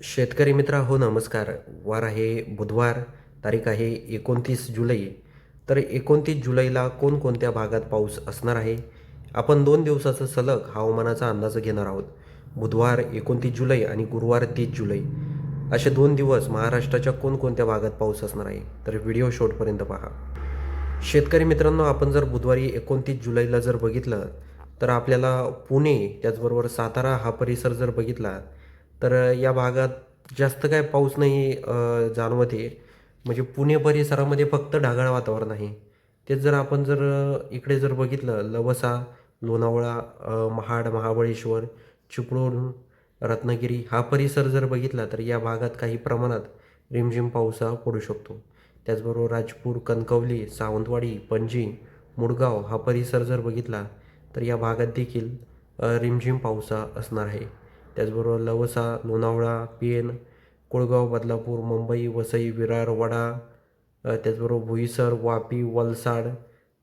शेतकरी मित्र हो नमस्कार. वार आहे बुधवार, तारीख आहे 29 जुलै. तर 29 जुलैला कोणकोणत्या भागात पाऊस असणार आहे? आपण 2 दिवसाचा सलग हवामानाचा अंदाज घेणार आहोत. बुधवार 29 जुलै आणि गुरुवार 30 जुलै. असे 2 दिवस महाराष्ट्राच्या कोणकोणत्या भागात पाऊस असणार आहे? तर व्हिडिओ शेवटपर्यंत पहा. शेतकरी मित्रांनो, आपण जर बुधवारी 29 जुलैला जर बघितलं, तर आपल्याला पुणे त्याचबरोबर सातारा हा परिसर जर बघितला, तर या भागात जास्त काय पाऊस नाही जाणवत आहे. म्हणजे पुणे परिसरामध्ये फक्त ढगाळ वातावरण आहे. तेच जर आपण जर इकडे जर बघितलं लवसा, लोणावळा, महाड, महाबळेश्वर, चिपळूण, रत्नागिरी हा परिसर जर बघितला, तर या भागात काही प्रमाणात रिमझिम पाऊस हा पडू शकतो. त्याचबरोबर राजपूर, कणकवली, सावंतवाडी, पणजी, मुळगाव हा परिसर जर बघितला, तर या भागात देखील रिमझिम पाऊस हा असणार आहे. त्याचबरोबर लवसा, लोणावळा, पेण, कोळगाव, बदलापूर, मुंबई, वसई, विरार, वाडा, त्याचबरोबर बोईसर, वापी, वलसाड,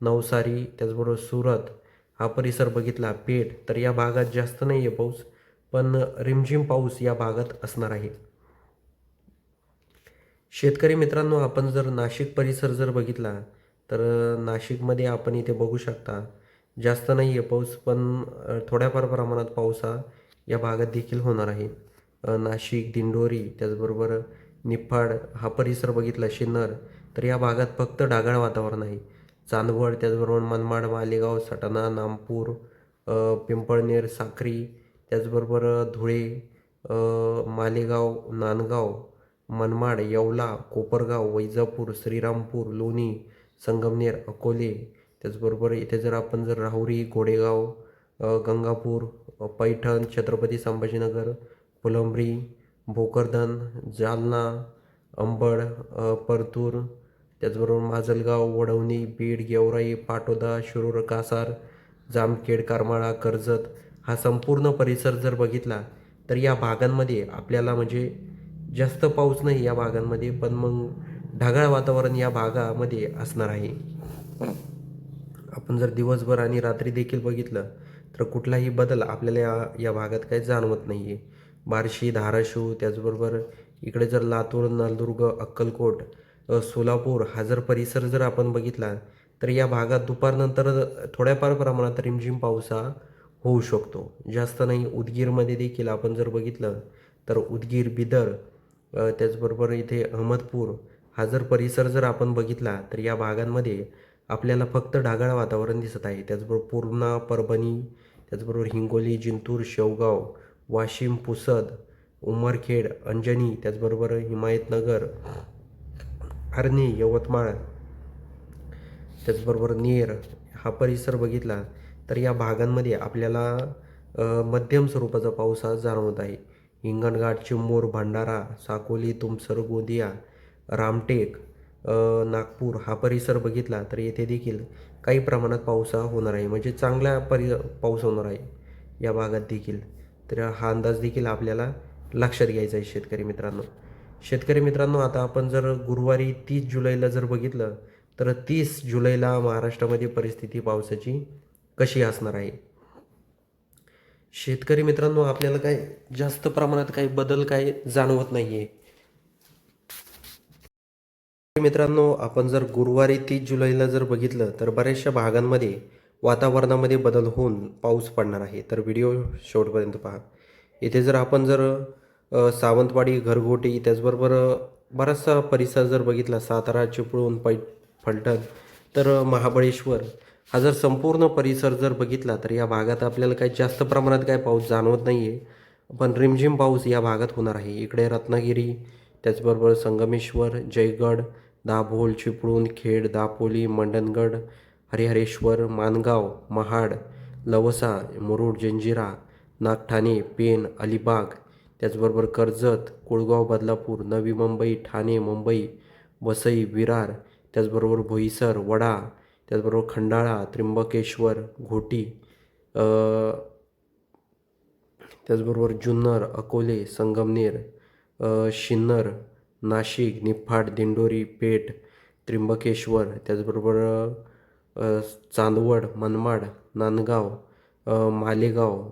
नवसारी, त्याचबरोबर सुरत हा परिसर बघितला, पेठ, तर या भागात जास्त नाही आहे पाऊस, पण रिमझिम पाऊस या भागात असणार आहे. शेतकरी मित्रांनो, आपण जर नाशिक परिसर जर बघितला, तर नाशिकमध्ये आपण इथे बघू शकता, जास्त नाही आहे पाऊस, पण थोड्याफार प्रमाणात पाऊस हा या भागात देखील होणार आहे. नाशिक, दिंडोरी, त्याचबरोबर निफाड हा परिसर बघितला, सिन्नर, तर या भागात फक्त ढगाळ वातावरण आहे. चांदवड, त्याचबरोबर मनमाड, मालेगाव, सटाणा, नामपूर, पिंपळनेर, साक्री, त्याचबरोबर धुळे, मालेगाव, नांदगाव, मनमाड, येवला, कोपरगाव, वैजापूर, श्रीरामपूर, लोणी, संगमनेर, अकोले, त्याचबरोबर इथे जर आपण जर राहुरी, गोडेगाव, गंगापूर, पैठण, छत्रपती संभाजीनगर, फुलंब्री, भोकरदन, जालना, अंबड, परतूर, त्याचबरोबर माजलगाव, वडवणी, बीड, गेवराई, पाटोदा, शिरूर, कासार, जामखेड, करमाळा, कर्जत हा संपूर्ण परिसर जर बघितला, तर या भागांमध्ये आपल्याला म्हणजे जास्त पाऊस नाही या भागांमध्ये, पण मग ढगाळ वातावरण या भागामध्ये असणार आहे. आपण जर दिवसभर आणि रात्री देखील बघितलं, तर कुठलाही बदल आपल्याला या भागात काही जाणवत नाही आहे. बार्शी, धाराशिव, त्याचबरोबर इकडे जर लातूर, नळदुर्ग, अक्कलकोट, सोलापूर हा जर परिसर जर आपण बघितला, तर या भागात दुपारनंतर थोड्याफार प्रमाणात रिमझिम पाऊस हा होऊ शकतो. जास्त नाही. उदगीरमध्ये देखील आपण जर बघितलं, तर उदगीर, बिदर, त्याचबरोबर इथे अहमदपूर हा जर परिसर जर आपण बघितला, तर या भागांमध्ये आपल्याला फक्त ढगाळ वातावरण दिसत आहे. त्याचबरोबर पूर्णा, परभणी, त्याचबरोबर हिंगोली, जिंतूर, शेवगाव, वाशिम, पुसद, उमरखेड, अंजनी, त्याचबरोबर हिमायतनगर, आर्णी, यवतमाळ, त्याचबरोबर नेर हा परिसर बघितला, तर या भागांमध्ये आपल्याला मध्यम स्वरूपाचा पाऊस हा जाणवत आहे. हिंगणघाट, चिमूर, भंडारा, साकोली, तुमसर, गोंदिया, रामटेक, नागपूर हा परिसर बघितला, तर येथे देखील काही प्रमाणात पाऊस हा होणार आहे. म्हणजे चांगला पाऊस होणार आहे या भागात देखील. तर हा अंदाज देखील आपल्याला लक्षात घ्यायचा आहे शेतकरी मित्रांनो. शेतकरी मित्रांनो, आता आपण जर गुरुवारी 30 जुलैला जर बघितलं, तर 30 जुलैला महाराष्ट्रामध्ये परिस्थिती पावसाची कशी असणार आहे? शेतकरी मित्रांनो, आपल्याला काय जास्त प्रमाणात काही बदल काही जाणवत नाही आहे. मित्रांनो, आपण जर गुरुवारी 30 जुलैला जर बघितलं, तर बऱ्याचशा भागांमध्ये वातावरणामध्ये बदल होऊन पाऊस पडणार आहे. तर व्हिडिओ शेवटपर्यंत पहा. इथे जर आपण जर सावंतवाडी, घरगोटी, त्याचबरोबर बराचसा परिसर जर बघितला, सातारा, चिपळूण, फलटण, तर महाबळेश्वर हा जर संपूर्ण परिसर जर बघितला, तर या भागात आपल्याला काही जास्त प्रमाणात काही पाऊस जाणवत नाही आहे. पण रिमझिम पाऊस या भागात होणार आहे. इकडे रत्नागिरी, त्याचबरोबर संगमेश्वर, जयगड, दाभोळ, चिपळूण, खेड, दापोली, मंडणगड, हरिहरेश्वर, माणगाव, महाड, लवसा, मुरुड, जंजिरा, नागठाणे, पेण, अलिबाग, त्याचबरोबर कर्जत, कुळगाव, बदलापूर, नवी मुंबई, ठाणे, मुंबई, वसई, विरार, त्याचबरोबर बोईसर, वडा, त्याचबरोबर खंडाळा, त्र्यंबकेश्वर, घोटी, त्याचबरोबर जुन्नर, अकोले, संगमनेर, सिन्नर, नाशिक, निफाड, दिंडोरी, पेठ, त्र्यंबकेश्वर, त्याचबरोबर चांदवड, मनमाड, नांदगाव, मालेगाव,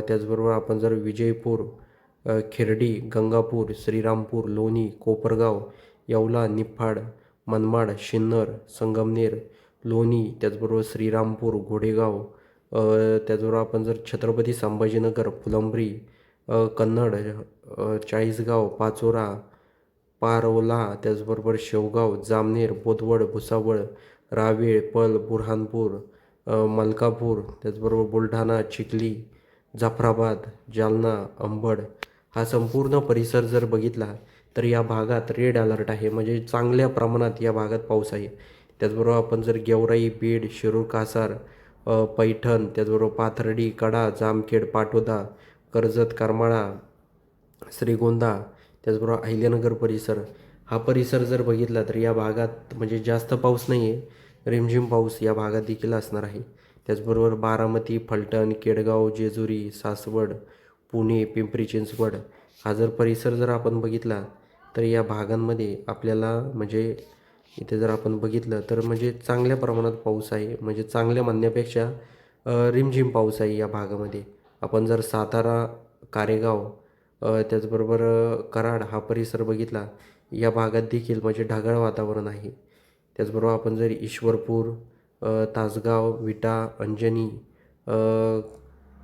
त्याचबरोबर आपण जर विजयपूर, खिरडी, गंगापूर, श्रीरामपूर, लोणी, कोपरगाव, येवला, निफाड, मनमाड, शिन्नर, संगमनेर, लोणी, त्याचबरोबर श्रीरामपूर, घोडेगाव, त्याचबरोबर आपण जर छत्रपती संभाजीनगर, फुलंब्री, कन्नड, चाळीसगाव, पाचोरा, पारोला, त्याचबरोबर शेवगाव, जामनेर, बोदवड, भुसावळ, रावेर, पल, बुरहानपूर, मलकापूर, त्याचबरोबर बुलढाणा, चिखली, जाफराबाद, जालना, अंबड हा संपूर्ण परिसर जर बघितला तर या भागात रेड अलर्ट आहे. म्हणजे चांगल्या प्रमाणात या भागात पाऊस आहे. त्याचबरोबर आपण जर गेवराई, बीड, शिरूर, कासार, पैठण, त्याचबरोबर पाथर्डी, कडा, जामखेड, पाटोदा, कर्जत, करमाळा, श्रीगोंदा, त्याचबरोबर अहिल्यानगर परिसर हा परिसर जर बघितला तर या भागात म्हणजे जास्त पाऊस नाही आहे, रिमझिम पाऊस या भागात देखील असणार आहे. त्याचबरोबर बारामती, फलटण, केडगाव, जेजुरी, सासवड, पुणे, पिंपरी चिंचवड हा जर परिसर जर आपण बघितला तर या भागांमध्ये आपल्याला म्हणजे इथे जर आपण बघितलं तर म्हणजे चांगल्या प्रमाणात पाऊस आहे. म्हणजे चांगल्या म्हणण्यापेक्षा रिमझिम पाऊस आहे या भागामध्ये. आपण जर सातारा, कारेगाव, त्याचबरोबर कराड हा परिसर बघितला या भागात देखील म्हणजे ढगाळ वातावरण आहे. त्याचबरोबर आपण जर ईश्वरपूर, तासगाव, विटा, अंजनी,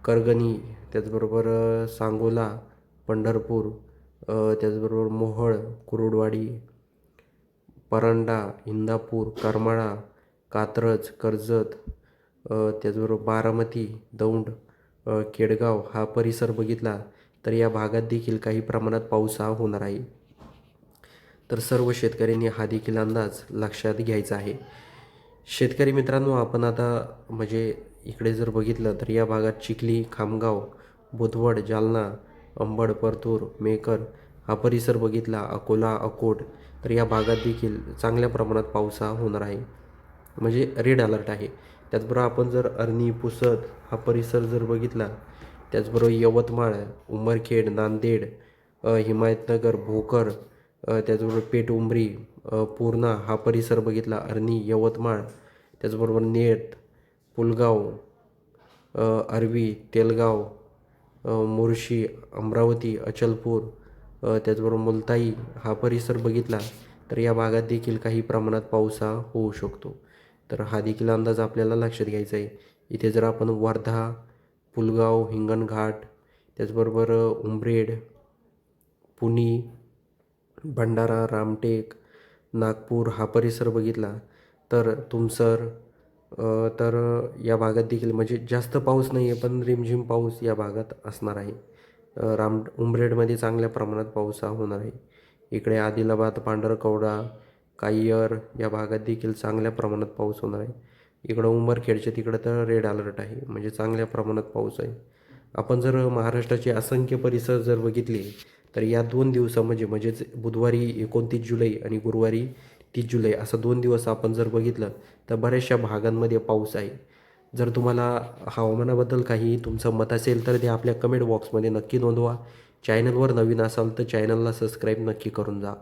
करगणी, त्याचबरोबर सांगोला, पंढरपूर, त्याचबरोबर मोहोळ, कुरुडवाडी, परांडा, इंदापूर, करमाळा, कात्रज, कर्जत, त्याचबरोबर बारामती, दौंड, केडगाव हा परिसर बघितला तर या भागात देखील काही प्रमाणात पाऊस हा होणार आहे. तर सर्व शेतकऱ्यांनी हा देखील अंदाज लक्षात घ्यायचा आहे. शेतकरी मित्रांनो, आपण आता म्हणजे इकडे जर बघितलं तर या भागात चिखली, खामगाव, बुधवड, जालना, अंबड, परतूर, मेकर हा परिसर बघितला, अकोला, अकोट तर या भागात देखील चांगल्या प्रमाणात पाऊस हा होणार आहे. म्हणजे रेड अलर्ट आहे. त्याचबरोबर आपण जर अरणी, पुसद हा परिसर जर बघितला, त्याचबरोबर यवतमाळ, उमरखेड, नांदेड, हिमायतनगर, भोकर, त्याचबरोबर पेठ, पूर्णा हा परिसर बघितला, अरणी, यवतमाळ, त्याचबरोबर नेट, पुलगाव, आर्वी, तेलगाव, मोर्शी, अमरावती, अचलपूर, त्याचबरोबर मुलताई हा परिसर बघितला तर या भागात देखील काही प्रमाणात पाऊस हा होऊ शकतो. तर हा देखील अंदाज आपल्याला लक्षात घ्यायचा आहे. इथे जर आपण वर्धा, पुलगाव, हिंगणघाट, त्याचबरोबर उमरेड, पुणे, भंडारा, रामटेक, नागपूर हा परिसर बघितला तर तुमसर, तर या भागात देखील म्हणजे जास्त पाऊस नाही आहे पण रिमझिम पाऊस या भागात असणार आहे. उमरेडमध्ये चांगल्या प्रमाणात पाऊस हा होणार आहे. इकडे आदिलाबाद, पांढरकवडा, काय्यर या भागात देखील चांगल्या प्रमाणात पाऊस होणार आहे. इकडं उंबरखेडच्या तिकडं तर रेड अलर्ट आहे म्हणजे चांगल्या प्रमाणात पाऊस आहे. आपण जर महाराष्ट्राचे असंख्य परिसर जर बघितले तर या 2 दिवसामध्ये म्हणजेच बुधवारी 29 जुलै आणि गुरुवारी 30 जुलै असं 2 दिवस आपण जर बघितलं तर बऱ्याचशा भागांमध्ये पाऊस आहे. जर तुम्हाला हवामानाबद्दल काही तुमचं मत असेल तर ते आपल्या कमेंट बॉक्समध्ये नक्की नोंदवा. चॅनलवर नवीन असाल तर चॅनलला सबस्क्राईब नक्की करून जा.